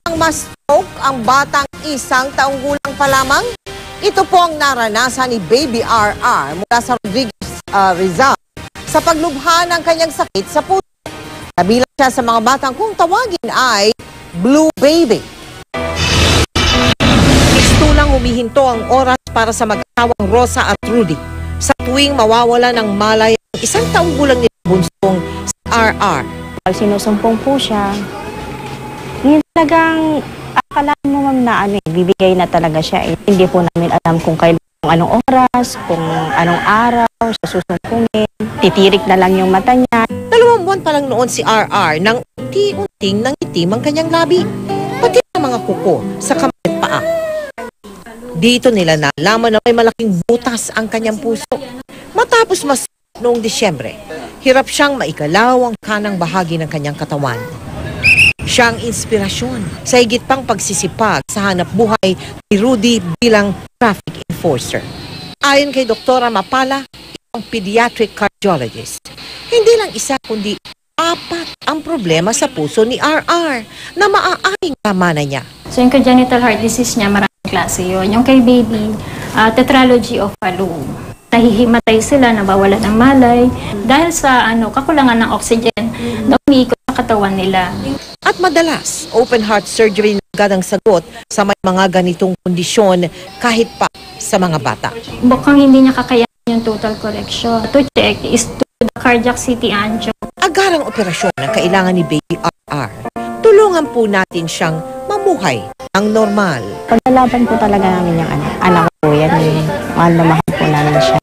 Ang ma-stroke ang batang 1 taong gulang pa lamang. Ito po ang naranasan ni Baby RR mula sa Rodriguez, Rizal sa paglubha ng kanyang sakit sa puso. Kabilang siya sa mga batang kung tawagin ay Blue Baby. Mistulang humihinto ang oras para sa mag-asawang Rosa at Rudy sa tuwing mawawala ng malay ang 1 taong gulang nila bunsong si RR. Pag sinusumpong po siya, yun talagang akalaan mo ma'am na bibigay na talaga siya. Hindi po namin alam kung kailan, kung anong oras, kung anong araw siya susumpungin. Titirik na lang yung mata niya. 2 buwan pa lang noon si RR nang unti-unting nangitim ang kanyang labi, pati ang mga kuko sa kamay at paa. Dito nila nalaman na may malaking butas ang kanyang puso. Matapos noong Disyembre, hirap siyang maikalaw ang kanang bahagi ng kanyang katawan. Siya ang inspirasyon sa higit pang pagsisipag sa hanap buhay ni Rudy bilang traffic enforcer. Ayon kay Dr. Mapala, ang pediatric cardiologist, hindi lang 1 kundi 4 ang problema sa puso ni RR na maaaring tama na niya. So yung congenital heart disease niya, maraming klase yun. Yung kay baby, tetralogy of Fallot. Nahihimatay sila, nabawalan ng malay dahil sa kakulangan ng oxygen na umiikot sa katawan nila. At madalas, open heart surgery na agad ang sagot sa may mga ganitong kondisyon kahit pa sa mga bata. Bukang hindi niya kakayanin yung total correction. To check is to the cardiac CT angio. Agarang operasyon ang kailangan ni Baby RR. Tulungan po natin siyang mamuhay ng normal. Paglalaban po talaga namin yung anak ko yan. Mahal na mahal po namin siya.